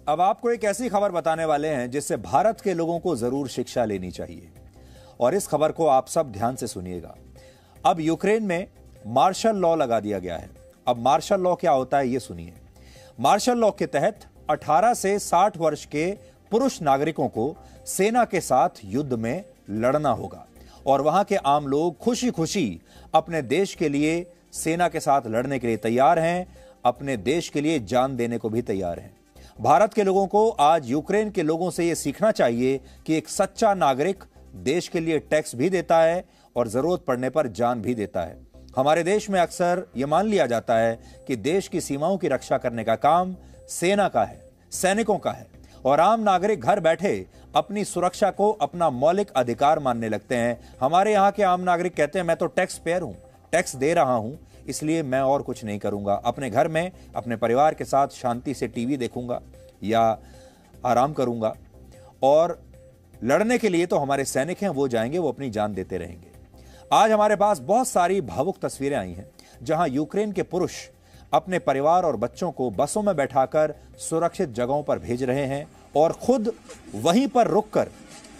अब आपको एक ऐसी खबर बताने वाले हैं जिससे भारत के लोगों को जरूर शिक्षा लेनी चाहिए और इस खबर को आप सब ध्यान से सुनिएगा। अब यूक्रेन में मार्शल लॉ लगा दिया गया है। अब मार्शल लॉ क्या होता है ये सुनिए। मार्शल लॉ के तहत 18 से 60 वर्ष के पुरुष नागरिकों को सेना के साथ युद्ध में लड़ना होगा और वहां के आम लोग खुशी खुशी अपने देश के लिए सेना के साथ लड़ने के लिए तैयार हैं, अपने देश के लिए जान देने को भी तैयार हैं। भारत के लोगों को आज यूक्रेन के लोगों से यह सीखना चाहिए कि एक सच्चा नागरिक देश के लिए टैक्स भी देता है और जरूरत पड़ने पर जान भी देता है। हमारे देश में अक्सर यह मान लिया जाता है कि देश की सीमाओं की रक्षा करने का काम सेना का है, सैनिकों का है, और आम नागरिक घर बैठे अपनी सुरक्षा को अपना मौलिक अधिकार मानने लगते हैं। हमारे यहाँ के आम नागरिक कहते हैं मैं तो टैक्स पेयर हूं, टैक्स दे रहा हूं, इसलिए मैं और कुछ नहीं करूंगा, अपने घर में अपने परिवार के साथ शांति से टीवी देखूंगा या आराम करूंगा, और लड़ने के लिए तो हमारे सैनिक हैं, वो जाएंगे, वो अपनी जान देते रहेंगे। आज हमारे पास बहुत सारी भावुक तस्वीरें आई हैं जहां यूक्रेन के पुरुष अपने परिवार और बच्चों को बसों में बैठाकर सुरक्षित जगहों पर भेज रहे हैं और खुद वहीं पर रुककर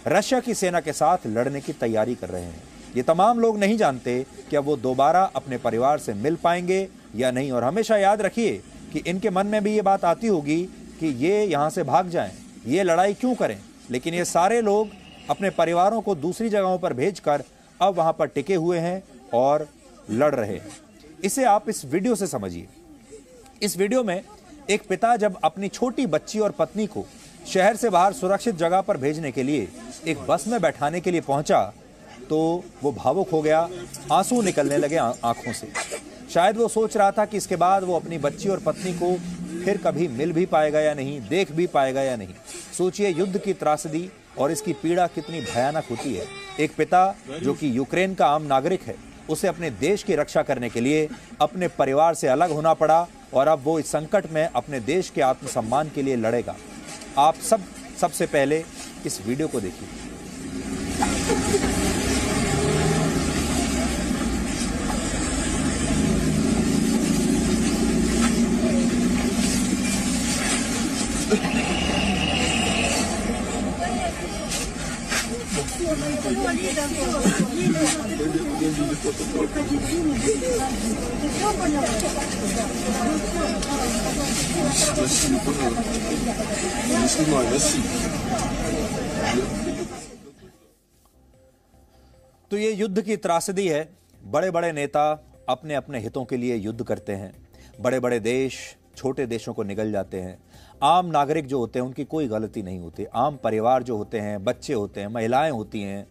रशिया की सेना के साथ लड़ने की तैयारी कर रहे हैं। ये तमाम लोग नहीं जानते कि अब वो दोबारा अपने परिवार से मिल पाएंगे या नहीं, और हमेशा याद रखिए कि इनके मन में भी ये बात आती होगी कि ये यहां से भाग जाएं, ये लड़ाई क्यों करें, लेकिन ये सारे लोग अपने परिवारों को दूसरी जगहों पर भेजकर अब वहां पर टिके हुए हैं और लड़ रहे हैं। इसे आप इस वीडियो से समझिए। इस वीडियो में एक पिता जब अपनी छोटी बच्ची और पत्नी को शहर से बाहर सुरक्षित जगह पर भेजने के लिए एक बस में बैठाने के लिए पहुंचा तो वो भावुक हो गया, आंसू निकलने लगे आंखों से। शायद वो सोच रहा था कि इसके बाद वो अपनी बच्ची और पत्नी को फिर कभी मिल भी पाएगा या नहीं, देख भी पाएगा या नहीं। सोचिए युद्ध की त्रासदी और इसकी पीड़ा कितनी भयानक होती है। एक पिता जो कि यूक्रेन का आम नागरिक है, उसे अपने देश की रक्षा करने के लिए अपने परिवार से अलग होना पड़ा और अब वो इस संकट में अपने देश के आत्मसम्मान के लिए लड़ेगा। आप सबसे पहले इस वीडियो को देखिए। तो ये युद्ध की त्रासदी है। बड़े बड़े नेता अपने अपने हितों के लिए युद्ध करते हैं। बड़े बड़े देश छोटे देशों को निगल जाते हैं। आम नागरिक जो होते हैं उनकी कोई गलती नहीं होती। आम परिवार जो होते हैं, बच्चे होते हैं, महिलाएं होती हैं,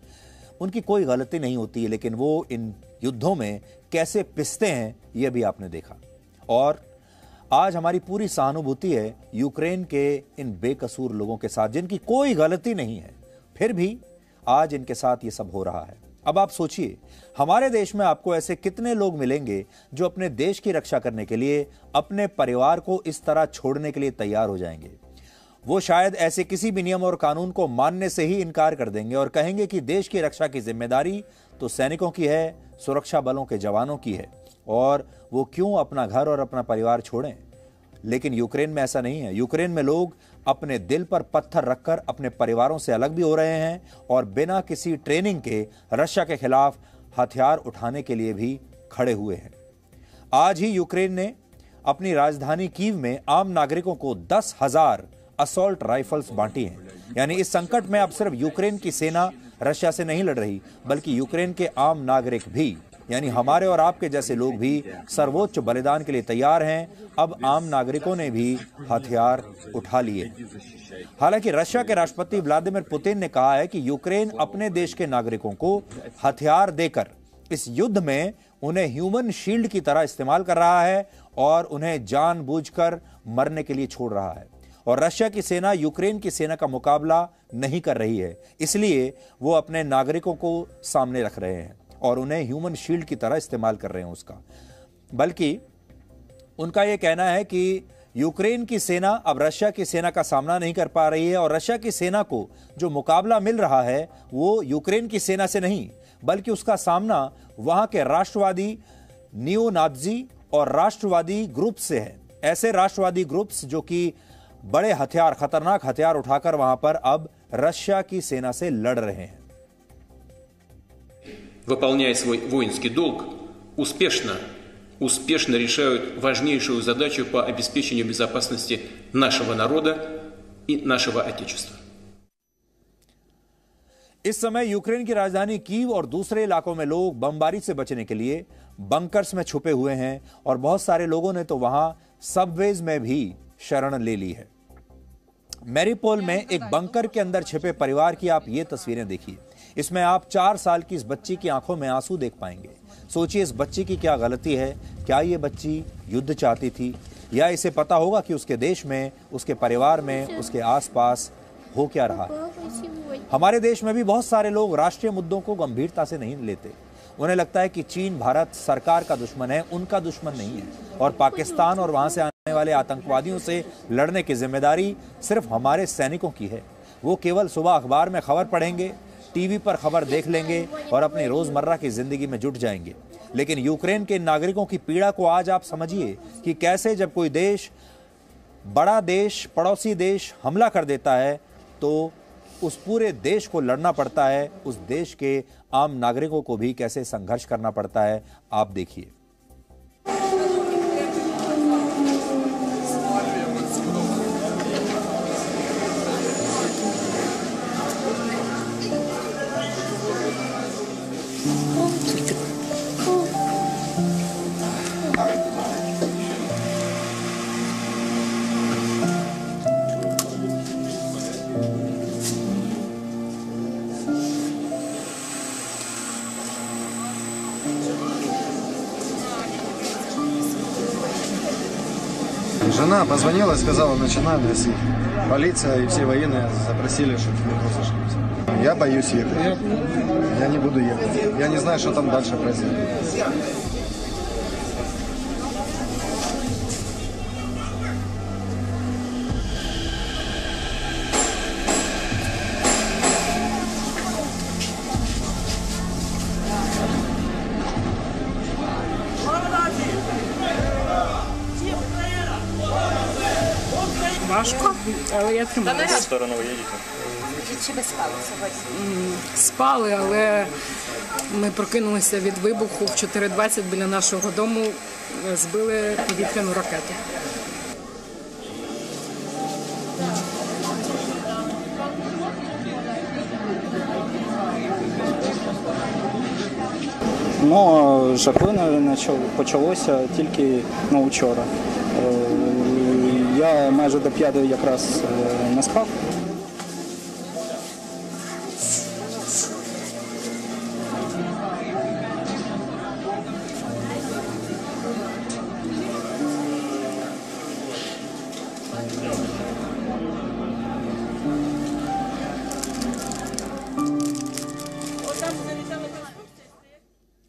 उनकी कोई गलती नहीं होती है, लेकिन वो इन युद्धों में कैसे पिसते हैं ये भी आपने देखा। और आज हमारी पूरी सहानुभूति है यूक्रेन के इन बेकसूर लोगों के साथ जिनकी कोई गलती नहीं है, फिर भी आज इनके साथ ये सब हो रहा है। अब आप सोचिए, हमारे देश में आपको ऐसे कितने लोग मिलेंगे जो अपने देश की रक्षा करने के लिए अपने परिवार को इस तरह छोड़ने के लिए तैयार हो जाएंगे। वो शायद ऐसे किसी भी नियम और कानून को मानने से ही इनकार कर देंगे और कहेंगे कि देश की रक्षा की जिम्मेदारी तो सैनिकों की है, सुरक्षा बलों के जवानों की है, और वो क्यों अपना घर और अपना परिवार छोड़ें। लेकिन यूक्रेन में ऐसा नहीं है। यूक्रेन में लोग अपने दिल पर पत्थर रखकर अपने परिवारों से अलग भी हो रहे हैं और बिना किसी ट्रेनिंग के रशिया के खिलाफ हथियार उठाने के लिए भी खड़े हुए हैं। आज ही यूक्रेन ने अपनी राजधानी कीव में आम नागरिकों को 10,000 असॉल्ट राइफल्स बांटी हैं। यानी इस संकट में अब सिर्फ यूक्रेन की सेना रशिया से नहीं लड़ रही, बल्कि यूक्रेन के आम नागरिक भी, यानी हमारे और आपके जैसे लोग भी सर्वोच्च बलिदान के लिए तैयार हैं। अब आम नागरिकों ने भी हथियार उठा लिए। हालांकि रशिया के राष्ट्रपति व्लादिमीर पुतिन ने कहा है कि यूक्रेन अपने देश के नागरिकों को हथियार देकर इस युद्ध में उन्हें ह्यूमन शील्ड की तरह इस्तेमाल कर रहा है और उन्हें जानबूझकर मरने के लिए छोड़ रहा है। और रशिया की सेना यूक्रेन की सेना का मुकाबला नहीं कर रही है, इसलिए वो अपने नागरिकों को सामने रख रहे हैं और उन्हें ह्यूमन शील्ड की तरह इस्तेमाल कर रहे हैं उसका। बल्कि उनका यह कहना है कि यूक्रेन की सेना अब रशिया की सेना का सामना नहीं कर पा रही है और रशिया की सेना को जो मुकाबला मिल रहा है वो यूक्रेन की सेना से नहीं, बल्कि उसका सामना वहां के राष्ट्रवादी नियो नाजी और राष्ट्रवादी ग्रुप से है। ऐसे राष्ट्रवादी ग्रुप्स जो कि बड़े हथियार, खतरनाक हथियार उठाकर वहां पर अब रशिया की सेना से लड़ रहे हैं। Выполняя свой воинский долг, успешно решают важнейшую задачу по обеспечению безопасности нашего народа и нашего Отечества. इस समय यूक्रेन की राजधानी कीव और दूसरे इलाकों में लोग बमबारी से बचने के लिए बंकर्स में छुपे हुए हैं और बहुत सारे लोगों ने तो वहां सबवेज में भी शरण ले ली है। मैरिपोल में एक बंकर के अंदर छिपे परिवार की आप ये तस्वीरें देखिए। इसमें आप 4 साल की इस बच्ची की आंखों में आंसू देख पाएंगे। सोचिए इस बच्ची की क्या गलती है। क्या ये बच्ची युद्ध चाहती थी या इसे पता होगा कि उसके देश में, उसके परिवार में, उसके आसपास हो क्या रहा है। हमारे देश में भी बहुत सारे लोग राष्ट्रीय मुद्दों को गंभीरता से नहीं लेते। उन्हें लगता है कि चीन भारत सरकार का दुश्मन है, उनका दुश्मन नहीं है, और पाकिस्तान और वहां से आने वाले आतंकवादियों से लड़ने की जिम्मेदारी सिर्फ हमारे सैनिकों की है। वो केवल सुबह अखबार में खबर पढ़ेंगे, टीवी पर खबर देख लेंगे और अपनी रोजमर्रा की जिंदगी में जुट जाएंगे। लेकिन यूक्रेन के नागरिकों की पीड़ा को आज आप समझिए कि कैसे जब कोई देश, बड़ा देश, पड़ोसी देश हमला कर देता है तो उस पूरे देश को लड़ना पड़ता है। उस देश के आम नागरिकों को भी कैसे संघर्ष करना पड़ता है, आप देखिए। Жена позвонила и сказала, начинаем гасить. Полиция и все военные запросили, чтобы мы просто шли. Я боюсь ехать. Я не буду ехать. Я не знаю, что там дальше произойдет. Важко, але я тримаюся. В сторону ви їдете? Чи ви спали сьогодні? Спали, але ми прокинулися від вибуху в 4:20 біля нашого дому, збили повітряну ракету. Ну, жахливо почалося тільки вчора. Я майже до 5 якраз не спав.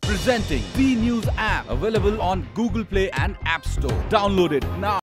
Presenting B News app, available on Google Play and App Store. Download it now.